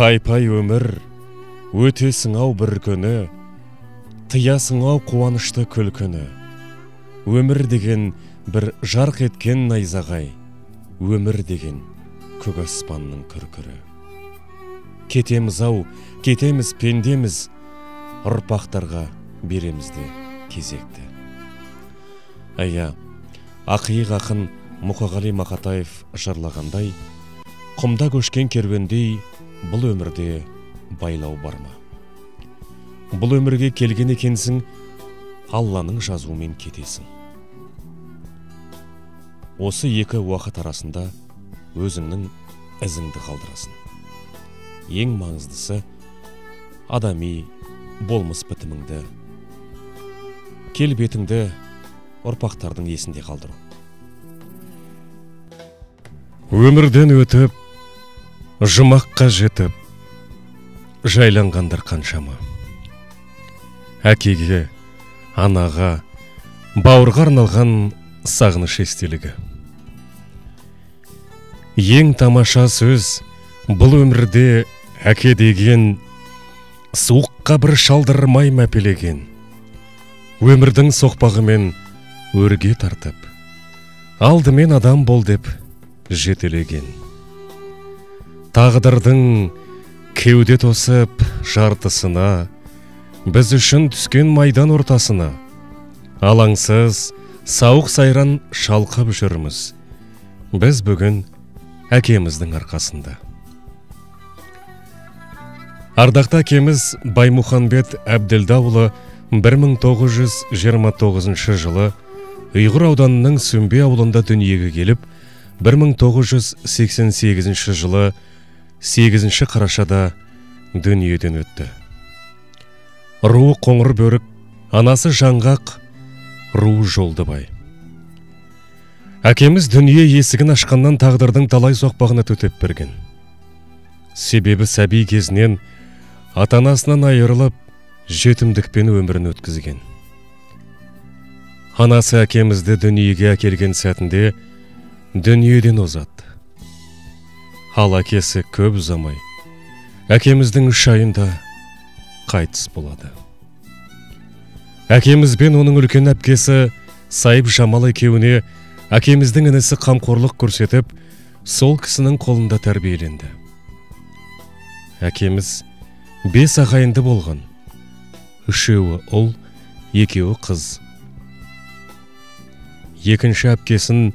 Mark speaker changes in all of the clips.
Speaker 1: Пай-пай өмір, өтесің ау бір күні, тыясың ау қуанышты күлкіні. Өмір деген бір жарқ еткен найзағай, өмір деген көк аспанның күркірі. Кетеміз ау, кетеміз пендеміз, ұрпақтарға беремізде кезекті. Ая, ақиық ақын Мұқағали Мақатаев жырлағандай, құмда көшкен керуендей бұл өмірде байлау бар ма? Бұл өмірге келген екенсің, Алланың жазуымен кетесің. Осы екі уақыт арасында өзіңнің ізіңді қалдырасың. Ең маңыздысы адами болмыс бітіміңді, келбетіңді ұрпақтардың есінде қалдыру. Өмірден өтіп, жұмаққа жетіп, жайланғандар қаншама. Әкеге, анаға, бауырға арналған сағыныш естелігі. Ең тамаша сөз бұл өмірде әке деген, суыққа бір шалдырмай мәпелеген. Өмірдің соқпағымен өрге тартып, алдымен адам бол деп жетелеген. Тағдырдың кеуде тосып жартысына, біз үшін түскен майдан ортасына, алаңсыз сауық сайран шалқып жүрміз. Біз бүгін әкеміздің арқасында. Ардақты әкеміз Баймұханбет Әбділдаұлы 1929 жылы Ұйғыр ауданының Сүмбе ауылында дүниеге келіп, 1988 жылы 8 қарашада дүниеден өтті. Руы қоңыр бөрік, анасы жаңғақ, руы Жолдыбай. Әкеміз дүние есігін ашқаннан тағдырдың талай соқпағына төтеп берген. Себебі сәби кезінен ата-анасынан айырылып, жетімдікпен өмірін өткізген. Анасы әкемізді дүниеге әкелген сәтінде дүниеден озады. Ал әкесі көп ұзамай, әкеміздің 3 айында қайтыс болады. Әкеміз бен оның үлкен әпкесі Сайып Жамал екеуіне әкеміздің інісі қамқорлық көрсетіп, сол кісінің қолында тәрбиеленді. Әкеміз 5 ағайынды болған. 3-еуі ұл, 2-еуі қыз. Екінші әпкесін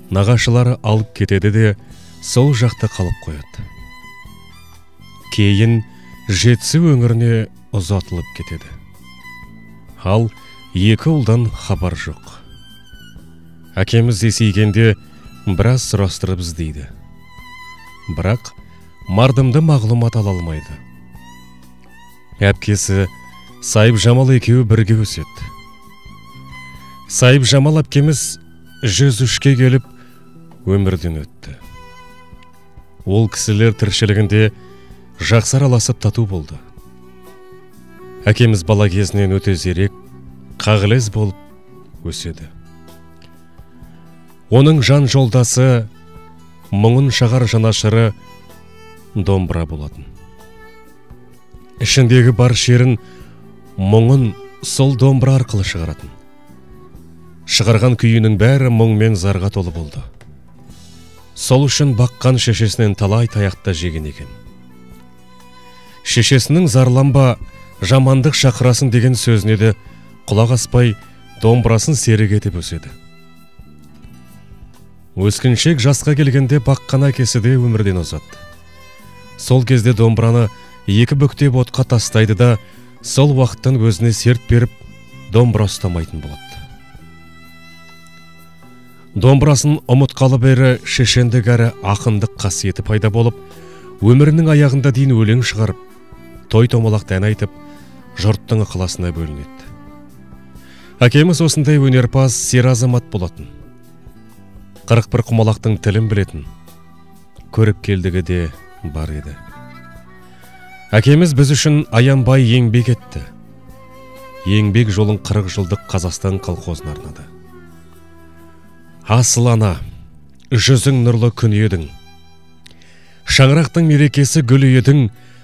Speaker 1: нағашылары алып кетеді де, сол жақта қалып қояды. Кейін Жетісу өңіріне ұзатылып кетеді. Ал 2 ұлдан хабар жоқ. Әкеміз есейгенде біраз сұрастырып іздейді. Бірақ мардымды мағлұмат ала алмайды. Әпкесі Сайып Жамал екеуі бірге өседі. Сайып Жамал әпкеміз 103-ке келіп өмірден өтті. Ол кісілер тіршілігінде жақсы араласып тату болды. Әкеміз бала кезінен өте зерек, қағылез болып өседі. Оның жан жолдасы, мұңын шағар жанашыры домбыра болатын. Ішіндегі бар шерін, мұңын сол домбыра арқылы шығаратын. Шығарған күйінің бәрі мұң мен зарға толы болды. Сол үшін баққан шешесінен талай таяқта жеген екен. Шешесінің зарланба, жамандық шақырасын деген сөзіне де құлақ аспай домбырасын серік етіп өседі. Өскіншек жасқа келгенде баққан әкесі де өмірден озады. Сол кезде домбыраны 2 бүктеп отқа тастайды да, сол уақыттан өзіне серт беріп, домбыра ұстамайтын болады. Домбырасын ұмытқалы бері шешендік әрі ақындық қасиеті пайда болып, өмірінің аяғында дейін өлең шығарып, той-томалақ ән айтып, жұрттың ықыласына бөлінеді. Әкеміз осындай өнерпаз, сер азамат болатын. 41 құмалақтың тілін білетін, көріпкелдігі де бар еді. Әкеміз біз үшін аянбай еңбек етті. Еңбек жолын 40 жылдық Қазақстан колхозына арнады. Асыл ана, жүзің нұрлы күн едің. Шаңырақтың мерекесі гүл едің,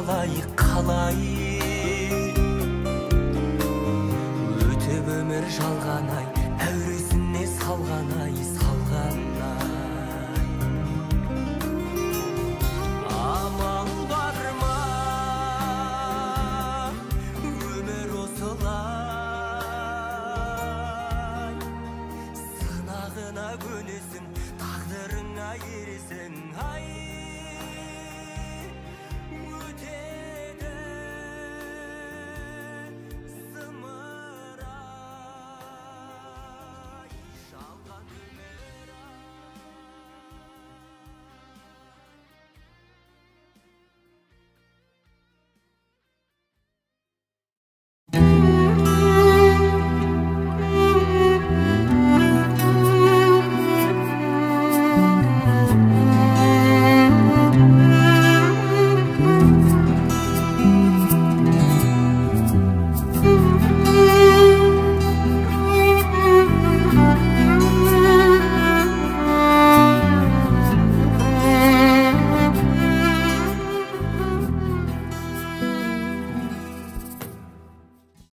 Speaker 2: қалай қалай